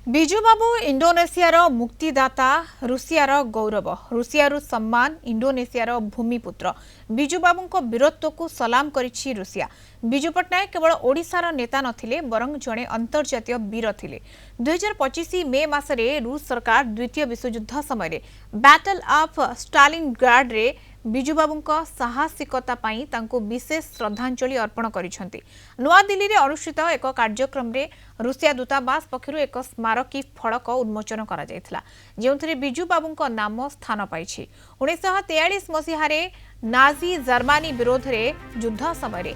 ବିଜୁ ବାବୁ ଇଣ୍ଡୋନେସିଆର ମୁକ୍ତିଦାତା ରୁଷିଆର ଗୌରବ ରୁଷିଆରୁ ସମ୍ମାନ ଇଣ୍ଡୋନେସିଆର ଭୂମିପୁତ୍ର ବିଜୁ ବାବୁଙ୍କ ବୀରତ୍ୱକୁ ସଲାମ କରିଛି ରୁଷିଆ। ବିଜୁ ପଟ୍ଟନାୟକ କେବଳ ଓଡ଼ିଶାର ନେତା ନଥିଲେ ବରଂ ଜଣେ ଅନ୍ତର୍ଜାତୀୟ ବୀର ଥିଲେ। 2025 ମେ ମାସରେ ରୁଷ ସରକାର ଦ୍ୱିତୀୟ ବିଶ୍ୱଯୁଦ୍ଧ ସମୟରେ ବ୍ୟାଟଲ ଅଫ୍ ଷ୍ଟାଲିନଗ୍ରାଡରେ ବିଜୁ ବାବୁଙ୍କ ସାହସିକତା ପାଇଁ ତାଙ୍କୁ ବିଶେଷ ଶ୍ରଦ୍ଧାଞ୍ଜଳି ଅର୍ପଣ କରିଛନ୍ତି। ନୂଆଦିଲ୍ଲୀରେ ଅନୁଷ୍ଠିତ ଏକ କାର୍ଯ୍ୟକ୍ରମରେ ରୁଷିଆ ଦୂତାବାସ ପକ୍ଷରୁ ଏକ ସ୍ମାରକୀ ଫଳକ ଉନ୍ମୋଚନ କରାଯାଇଥିଲା, ଯେଉଁଥିରେ ବିଜୁ ବାବୁଙ୍କ ନାମ ସ୍ଥାନ ପାଇଛି। 1943 ମସିହାରେ ନାଜି ଜର୍ମାନୀ ବିରୋଧରେ ଯୁଦ୍ଧ ସମୟରେ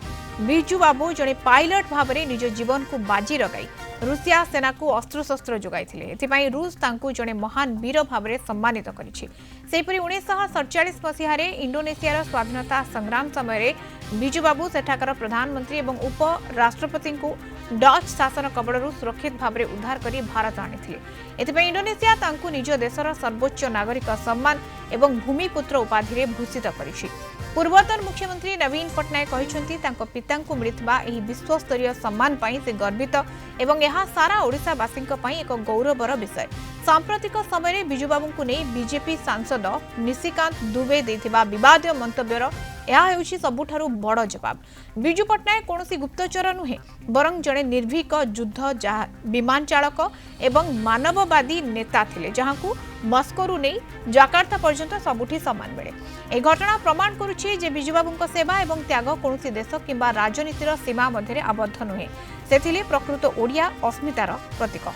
ବିଜୁ ବାବୁ ଜଣେ ପାଇଲଟ ଭାବରେ ନିଜ ଜୀବନକୁ ବାଜି ଲଗାଇ ରୁଷିଆ ସେନାକୁ ଅସ୍ତ୍ରଶସ୍ତ୍ର ଯୋଗାଇଥିଲେ। ଏଥିପାଇଁ ରୁଷ ତାଙ୍କୁ ଜଣେ ମହାନ ବୀର ଭାବରେ ସମ୍ମାନିତ କରିଛି। ସେହିପରି 1947 ମସିହାରେ ଇଣ୍ଡୋନେସିଆର ସ୍ୱାଧୀନତା ସଂଗ୍ରାମ ସମୟରେ ବିଜୁ ବାବୁ ସେଠାକାର ପ୍ରଧାନମନ୍ତ୍ରୀ ଏବଂ ଉପରାଷ୍ଟ୍ରପତିଙ୍କୁ ଡଚ୍ ଶାସନ କବଳରୁ ସୁରକ୍ଷିତ ଭାବରେ ଉଦ୍ଧାର କରି ଭାରତ ଆଣିଥିଲେ। ଏଥିପାଇଁ ଇଣ୍ଡୋନେସିଆ ତାଙ୍କୁ ନିଜ ଦେଶର ସର୍ବୋଚ୍ଚ ନାଗରିକ ସମ୍ମାନ ଏବଂ ଭୂମିପୁତ୍ର ଉପାଧିରେ ଭୂଷିତ କରିଛି। ପୂର୍ବତନ ମୁଖ୍ୟମନ୍ତ୍ରୀ ନବୀନ ପଟ୍ଟନାୟକ କହିଛନ୍ତି ତାଙ୍କ ପିତାଙ୍କୁ ମିଳିଥିବା ଏହି ବିଶ୍ୱସ୍ତରୀୟ ସମ୍ମାନ ପାଇଁ ସେ ଗର୍ବିତ ଏବଂ ଏହା ସାରା ଓଡ଼ିଶାବାସୀଙ୍କ ପାଇଁ ଏକ ଗୌରବର ବିଷୟ। ସାମ୍ପ୍ରତିକ ସମୟରେ ବିଜୁବାବୁଙ୍କୁ ନେଇ ବିଜେପି ସାଂସଦ ନିଶିକାନ୍ତ ଦୁବେ ଦେଇଥିବା ବିବାଦୀୟ ମନ୍ତବ୍ୟର ଏହା ହେଉଛି ସବୁଠାରୁ ବଡ଼ ଜବାବ। ବିଜୁ ପଟ୍ଟନାୟକ କୌଣସି ଗୁପ୍ତଚର ନୁହେଁ ବରଂ ଜଣେ ନିର୍ଭୀକ ଯୁଦ୍ଧ ବିମାନ ଚାଳକ ଏବଂ ମାନବବାଦୀ ନେତା ଥିଲେ, ଯାହାକୁ ମସ୍କୋରୁ ନେଇ ଜାକର୍ତ୍ତା ପର୍ଯ୍ୟନ୍ତ ସବୁଠି ସମ୍ମାନ ମିଳେ। ଏହି ଘଟଣା ପ୍ରମାଣ କରୁଛି ଯେ ବିଜୁବାବୁଙ୍କ ସେବା ଏବଂ ତ୍ୟାଗ କୌଣସି ଦେଶ କିମ୍ବା ରାଜନୀତିର ସୀମା ମଧ୍ୟରେ ଆବଦ୍ଧ ନୁହେଁ। ସେ ଥିଲେ ପ୍ରକୃତ ଓଡ଼ିଆ ଅସ୍ମିତାର ପ୍ରତୀକ।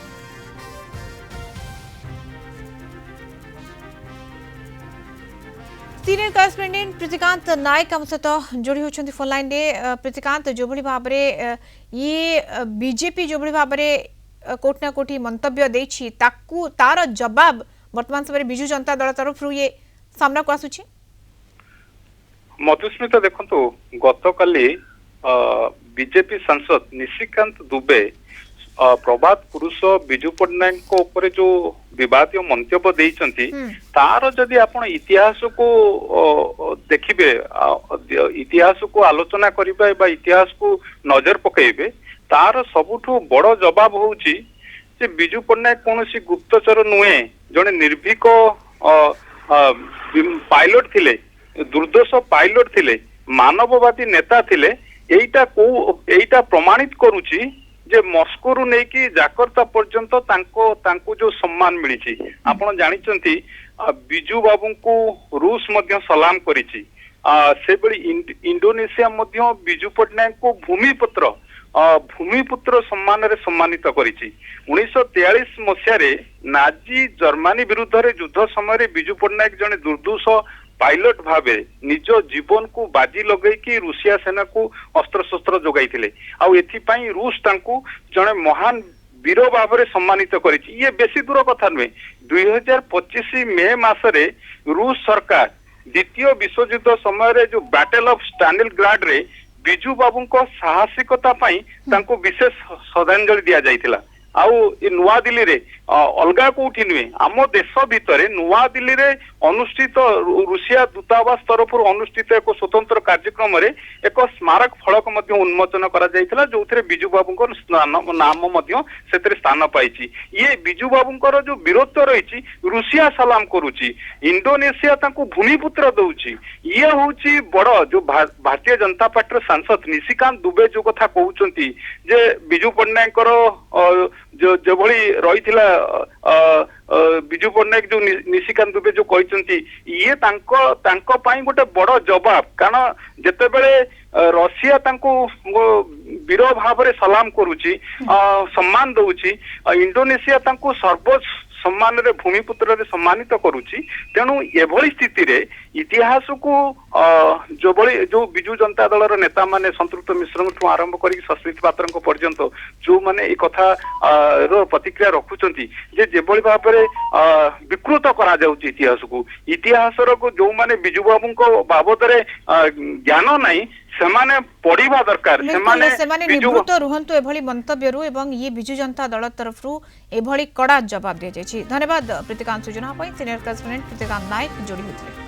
सीनियर करेस्पोंडेंट प्रीतिकांत नायक आम सहित जोड़ी होती फोन लाइन रे। प्रीतिकांत, जो भाव में ये बीजेपी जो भाव में कोटि ना कोटि मंतव्य देछि तार जवाब वर्तमान समय बिजु जनता दल तरफ ये सामना को आसुछि। मधुस्मिता देखो गतकाली बीजेपी सांसद निशिकांत दुबे प्रभात पुरुष बिजु पट्टनायक ऊपर जो विवादीय मंतव्य देइचंती तार जदि आपण इतिहास को देखिबे, इतिहास को आलोचना करिबे बा इतिहास को नजर पकेइबे, तार सबुठु बड़ जवाब होउची जे बिजु पट्टनायक कोनोसी गुप्तचर नुहे, जने निर्भीक पायलट थिले, दुर्दोष पायलट थिले, मानववादी नेता थिले। एइटा प्रमाणित करूची जे मस्कोरू नहीं कि जाकर्ता पर्यंत तांको जो सम्मान मिली। आपण जानिचंती बिजु बाबू को रूस मध्य सलाम करिछि। से बड़ी इंडोनेशिया मध्य बिजु पट्टनायक को भूमिपुत्र सम्मान रे सम्मानित करिछि। 1943 मसियारे नाजी जर्मनी विरुद्ध रे युद्ध समय बिजु पट्टनायक जने दुर्दोष पायलट भावे निज जीवन को बाजी लगई कि रूसिया सेना को अस्त्र शस्त्र जोगाई आउ एथिपाई रूस तांकू जने महान वीर भाव में सम्मानित करिछि। ये बेसी दूर कथा नुहे। 2025 मे मासरे रूस सरकार द्वितीय विश्वयुद्ध समय जो बैटल ऑफ स्टालिनग्राड रे बिजु बाबू को साहसिकता पाई तांको विशेष श्रद्धांजलि दिया जाइथिला। आउ ए नुआ दिल्ली रे अलगा कोठी नुहे, आम देश भितर नुआ दिल्ली रे अनुष्ठित रूसिया दूतावास तरफ अनुष्ठित एक स्वतंत्र कार्यक्रम रे एक स्मारक फलक मध्य उन्मोचन करा जाइथिला, जोथिरे बिजु बाबूंकर नाम मध्य सेतरे स्थान पाइछि। ये बिजु बाबूंकर जो वीरत्व रहिछि रूसिया सलाम करूछि, इंडोनेशिया तांको भूमिपुत्र दउछि। ये होछि बड़ जो भारतीय जनता पार्टी सांसद निशिकांत दुबे जो कथा कहउचंती जे बिजु पट्टनायकर जो भली रहिथिला बिजु पट्टनायक जो निशिकांत दुबे जो कहते ये तांको पाई गोटे बड़ जवाब। कारण जेते बेले रशिया तांको वीर भाव में सलाम करुची, सम्मान दउची, इंडोनेशिया तांको सर्वोच्च सम्मान रे भूमिपुत्र रे सम्मानित करुची। तेणु एभली स्थिति रे इतिहास को जो बिजु जनता दल नेता माने संतृप्त मिश्र आरंभ कर सस्मित पात्र पर्यंत जो माने ए कथा प्रतिक्रिया रखुचंती जे जेभली भाव में विकृत करा जाउची इतिहास को जो माने बिजु बाबू को बाबद रे ज्ञान नहीं सेमाने पढ़िबा दरकार। सेमाने निवृत्त रुहंतु एभली मंतव्यरु एवं ये बिजु जनता दल तरफरु एभली कड़ा जवाब दिया जायछि। धन्यवाद प्रीतिकांत सूचना सीनियर करेस्पोंडेंट प्रीतिकांत नायक जोड़ी होते।